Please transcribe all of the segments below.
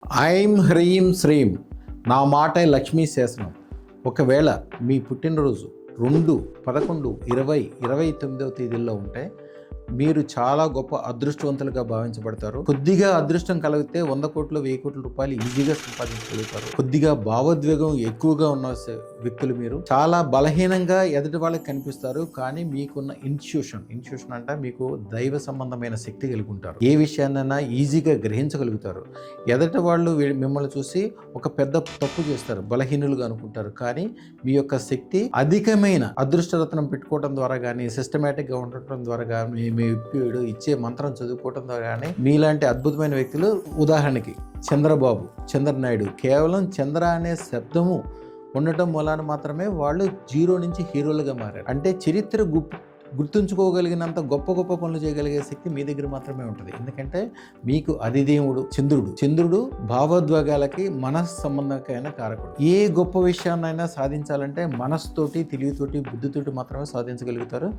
ఐం హ్రీం శ్రీం నా మాటే లక్ష్మీ శాసనం. ఒకవేళ మీ పుట్టినరోజు 2, 11, 20, 29వ తేదీల్లో ఉంటే మీరు చాలా గొప్ప అదృష్టవంతులుగా భావించబడతారు. కొద్దిగా అదృష్టం కలిగితే 100 కోట్లు 1000 కోట్ల రూపాయలు ఈజీగా సంపాదించగలుగుతారు. కొద్దిగా భావోద్వేగం ఎక్కువగా ఉన్న వ్యక్తులు మీరు చాలా బలహీనంగా ఎదుటి వాళ్ళకి కనిపిస్తారు. కానీ మీకున్న ఇన్స్ట్యూషన్ అంటే మీకు దైవ సంబంధమైన శక్తి కలిగి ఉంటారు. ఏ విషయాన్నైనా ఈజీగా గ్రహించగలుగుతారు. ఎదుటి వాళ్ళు మిమ్మల్ని చూసి ఒక పెద్ద తప్పు చేస్తారు, బలహీనులుగా అనుకుంటారు. కానీ మీ యొక్క శక్తి అధికమైన అదృష్టరత్నం పెట్టుకోవడం ద్వారా కానీ, సిస్టమేటిక్గా ఉండటం ద్వారా కానీ, మీ ఇప్పుడు ఇచ్చే మంత్రం చదువుకోవటం ద్వారా కానీ మీలాంటి అద్భుతమైన వ్యక్తులు, ఉదాహరణకి చంద్రబాబు, చంద్రనాయుడు, కేవలం చంద్ర అనే శబ్దము ఉండటం మూలాన మాత్రమే వాళ్ళు 0 నుంచి హీరోలుగా మారారు. అంటే చరిత్ర గుర్తుంచుకోగలిగినంత గొప్ప గొప్ప పనులు చేయగలిగే శక్తి మీ దగ్గర మాత్రమే ఉంటుంది. ఎందుకంటే మీకు అధిదేవుడు చంద్రుడు భావోద్వేగాలకి మనస్ సంబంధమైన కారకుడు. ఏ గొప్ప విషయాన్నైనా సాధించాలంటే మనసుతోటి, తెలివితోటి, బుద్ధితోటి మాత్రమే సాధించగలుగుతారు.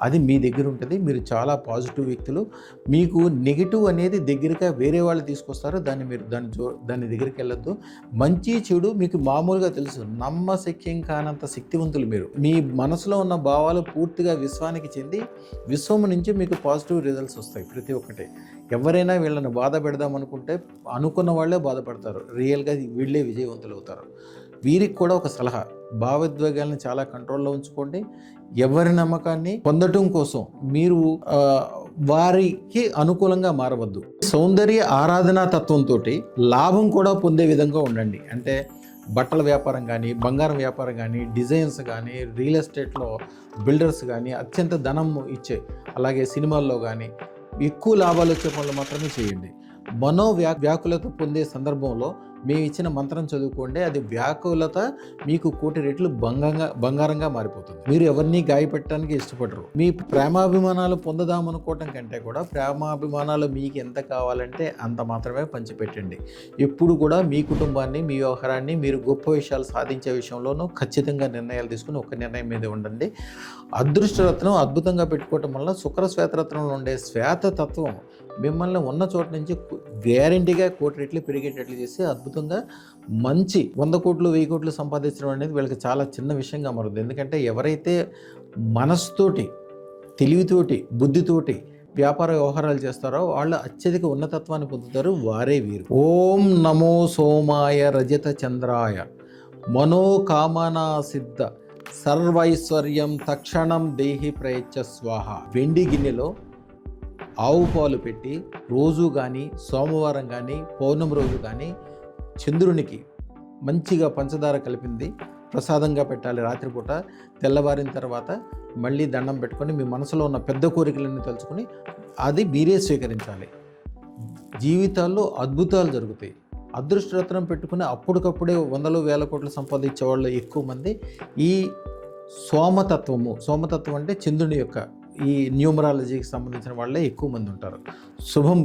అది మీ దగ్గర ఉంటుంది. మీరు చాలా పాజిటివ్ వ్యక్తులు. మీకు నెగిటివ్ అనేది దగ్గరగా వేరే వాళ్ళు తీసుకొస్తారు. దాని దగ్గరికి వెళ్ళొద్దు. మంచి చెడు మీకు మామూలుగా తెలుసు. నమ్మశక్యం కానంత శక్తివంతులు మీరు. మీ మనసులో ఉన్న భావాలు పూర్తిగా విశ్వానికి చెంది విశ్వం నుంచి మీకు పాజిటివ్ రిజల్ట్స్ వస్తాయి. ప్రతి ఒక్కటి. ఎవరైనా వీళ్ళని బాధ పెడదాం అనుకున్న వాళ్ళే బాధపడతారు. రియల్గా వీళ్ళే విజయవంతులు అవుతారు. వీరికి కూడా ఒక సలహా, భావోద్వేగాలను చాలా కంట్రోల్లో ఉంచుకోండి. ఎవరి నమ్మకాన్ని పొందటం కోసం మీరు వారికి అనుకూలంగా మారవద్దు. సౌందర్య ఆరాధనా తత్వంతో లాభం కూడా పొందే విధంగా ఉండండి. అంటే బట్టల వ్యాపారం కానీ, బంగారం వ్యాపారం కానీ, డిజైన్స్ కానీ, రియల్ ఎస్టేట్లో బిల్డర్స్ కానీ, అత్యంత ధనం ఇచ్చే, అలాగే సినిమాల్లో కానీ ఎక్కువ లాభాలు వచ్చే పనులు మాత్రమే చేయండి. వ్యాకులత పొందే సందర్భంలో మేము ఇచ్చిన మంత్రం చదువుకోండి. అది వ్యాకులత మీకు 1,000,000 రెట్లు బంగారంగా మారిపోతుంది. మీరు ఎవరిని గాయపెట్టడానికి ఇష్టపడరు. మీ ప్రేమాభిమానాలు పొందదామనుకోవటం కంటే కూడా ప్రేమాభిమానాలు మీకు ఎంత కావాలంటే అంత మాత్రమే పంచిపెట్టండి. ఎప్పుడు కూడా మీ కుటుంబాన్ని, మీ వ్యవహారాన్ని, మీరు గొప్ప విషయాలు సాధించే విషయంలోనూ ఖచ్చితంగా నిర్ణయాలు తీసుకుని ఒక నిర్ణయం మీద ఉండండి. అదృష్టరత్నం అద్భుతంగా పెట్టుకోవటం వల్ల శుక్ర శ్వేతరత్నంలో ఉండే శ్వేతతత్వం మిమ్మల్ని ఉన్న చోట నుంచి గ్యారంటీగా 1,000,000 రెట్లు పెరిగేటట్లు చేసి అద్భుతంగా మంచి 100 కోట్లు 1000 కోట్లు సంపాదించడం అనేది వీళ్ళకి చాలా చిన్న విషయంగా మారుతుంది. ఎందుకంటే ఎవరైతే మనసుతోటి, తెలివితోటి, బుద్ధితోటి వ్యాపార వ్యవహారాలు చేస్తారో వాళ్ళు అత్యధిక ఉన్నతత్వాన్ని పొందుతారు. వారే వీరు. ఓం నమో సోమాయ రజత చంద్రాయ మనోకామనా సిద్ధ సర్వైశ్వర్యం తక్షణం దేహి ప్రయచ్చ స్వాహ. వెండి గిన్నెలో ఆవు పాలు పెట్టి రోజు కానీ, సోమవారం కానీ, పౌర్ణమి రోజు కానీ చంద్రునికి మంచిగా పంచదార కలిపింది ప్రసాదంగా పెట్టాలి. రాత్రిపూట తెల్లవారిన తర్వాత మళ్ళీ దండం పెట్టుకొని మీ మనసులో ఉన్న పెద్ద కోరికలన్నీ తలుచుకొని అది మీరే స్వీకరించాలి. జీవితాల్లో అద్భుతాలు జరుగుతాయి. అదృష్టరత్నం పెట్టుకుని అప్పటికప్పుడే 100,000 కోట్లు సంపాదించే వాళ్ళు ఎక్కువ మంది ఈ సోమతత్వం అంటే చంద్రుని యొక్క ఈ న్యూమరాలజీకి సంబంధించిన వాళ్ళే ఎక్కువ మంది ఉంటారు. శుభం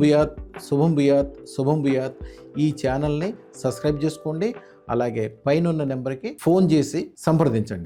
భూయాత్. ఈ ఛానల్ని సబ్స్క్రైబ్ చేసుకోండి. అలాగే పైన ఉన్న నెంబర్కి ఫోన్ చేసి సంప్రదించండి.